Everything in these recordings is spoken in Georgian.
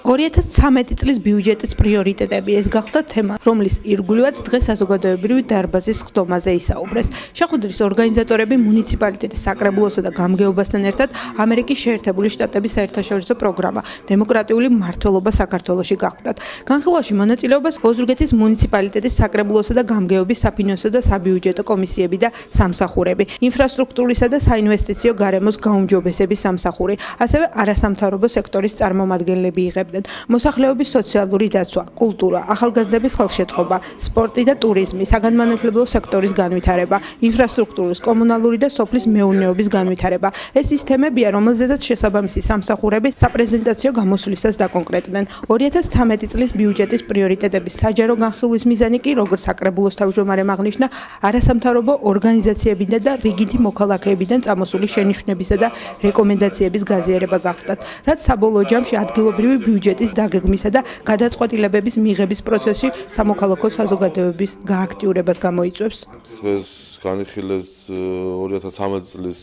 2013 წლის ბიუჯეტის პრიორიტეტები ეს გახდა თემა, რომლის ირგვლივაც დღეს საზოგადოებრივი დარბაზის ხდომაზე ისაუბრეს. შეხვედრის ორგანიზატორები მუნიციპალიტეტის საკრებულოსა და გამგეობასთან ერთად ამერიკის შეერთებული შტატების საერთაშორისო პროგრამა დემოკრატიული მმართველობა საქართველოში გახდათ. განხილვაში მონაწილეობას ოზურგეთის მუნიციპალიტეტის საკრებულოსა და გამგეობის საფინანსო და საბიუჯეტო კომისიები და სამსახურები, ინფრასტრუქტურისა და საინვესტიციო გარემოს გაუმჯობესების სამსახური, ასევე არასამთავრობო სექტორის წარმომადგენლები იღებდნენ. მოსახლეობის სოციალური დაცვა, კულტურა, ახალგაზრდების ხელშეწყობა, სპორტი და ტურიზმი, საგანმანათლებლო სექტორის განვითარება, ინფრასტრუქტურის, კომუნალური და სოფლის მეურნეობის განვითარება. ეს ის თემებია, რომელზედაც შესაბამისი სამსახურები საპრეზენტაციო გამოსვლისას დაკონკრეტდნენ. 2013 წლის ბიუჯეტის პრიორიტეტების საჯარო განხილვის მიზანი კი, როგორც საკრებულოს თავმჯდომარემ აღნიშნა, არასამთავრობო ორგანიზაციებიდან და რიგითი მოქალაქეებიდან წამოსული შენიშვნებისა და რეკომენდაციების გაზიარება გახდათ, რაც საბოლოო ჯამში ადგილობრივი ბიუჯეტის დაგეგმისა და გადაწყვეტილებების მიღების პროცესში სამოქალაქო საზოგადოების გააქტიურებას გამოიწვევს. ეს განიხილეს 2013 წლის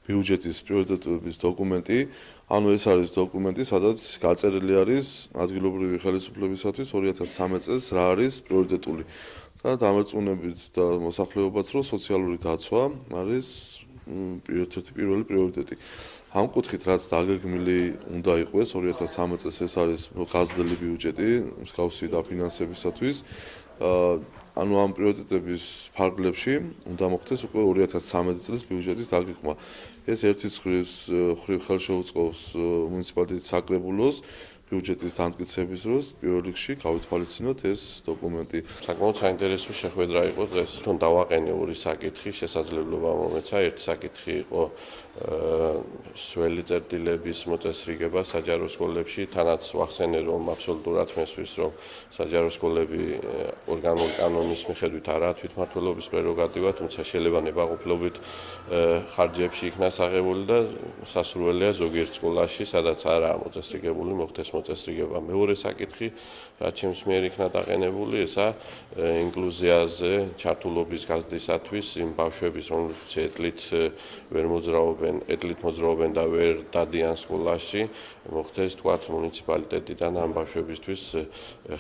ბიუჯეტის პრიორიტეტების დოკუმენტი, ანუ ეს არის დოკუმენტი, სადაც გაწერილი არის ადგილობრივი ხელისუფლებისათვის 2013 წელს რა არის პრიორიტეტული. და დამერწმუნებით და მოსახლეობაც რომ სოციალური დაცვა არის ერთ-ერთი პირველი პრიორიტეტი. ამ კუთხით რაც დაგეგმილი უნდა იყოს 2013 წელს ეს არის გაზრდილი ბიუჯეტი მსგავსი დაფინანსებისათვის. ანუ ამ პრიორიტეტების ფარგლებში უნდა მოხდეს უკვე 2013 წლის ბიუჯეტის დაგეგმა. ეს ერთის მხრივ ხელშეუწყობს მუნიციპალიტეტის საკრებულოს ბიუჯეტის დამტკიცების დროს პირველ რიგში გავითვალისწინოთ ეს დოკუმენტი. საკმაოდ საინტერესო შეხვედრა იყო დღეს. თვითონ დავაყენე ორი საკითხი, შესაძლებლობა მომეცა. ერთი საკითხი იყო სველი წერტილების მოწესრიგება საჯარო სკოლებში. თანაც ვახსენე, რომ აბსოლუტურად მესვის, რომ საჯარო სკოლები ორგანული კანონის მიხედვით არაა თვითმმართველობის პრეროგატივა, თუმცა შეიძლება ნებაყოფლობით ხარჯებში იქნას აღებული და სასურველია ზოგიერთ სკოლაში, სადაც არაა მოწესრიგებული, მოხდეს მოწესრიგება. მეორე საკითხი, რაც ჩემს მიერ იქნა დაყენებული, ესა ინკლუზიაზე ჩართულობის გაზრდისათვის იმ ბავშვების, რომლებიც ეთლით მოძრაობენ და ვერ დადიან სკოლაში, მოხდეს თქვათ მუნიციპალიტეტიდან ამ ბავშვებისთვის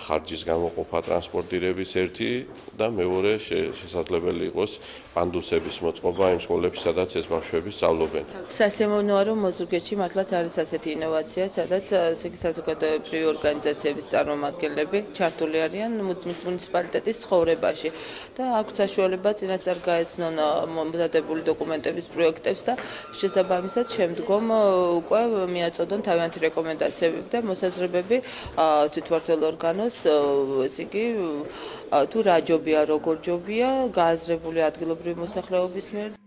ხარჯის გამოყოფა ტრანსპორტირების ერთი და მეორე შესაძლებელი იყოს პანდუსების მოწყობა იმ სკოლებში, სადაც ეს ბავშვები სწავლობენ. სასიამოვნოა, რომ ოზურგეთში მართლაც არის ასეთი ინოვაცია, სადაც საზოგადოებრივი ორგანიზაციების წარმომადგენლები ჩართული არიან მუნიციპალიტეტის ცხოვრებაში და აქვთ საშუალება წინასწარ გაეცნონ მომზადებული დოკუმენტების პროექტებს და შესაბამისად შემდგომ უკვე მიაწოდონ თავიანთი რეკომენდაციები და მოსაზრებები თვითმმართველ ორგანოს, ესე იგი თუ რა ჯობია, როგორ ჯობია გააზრებული ადგილობრივი მოსახლეობის მიერ.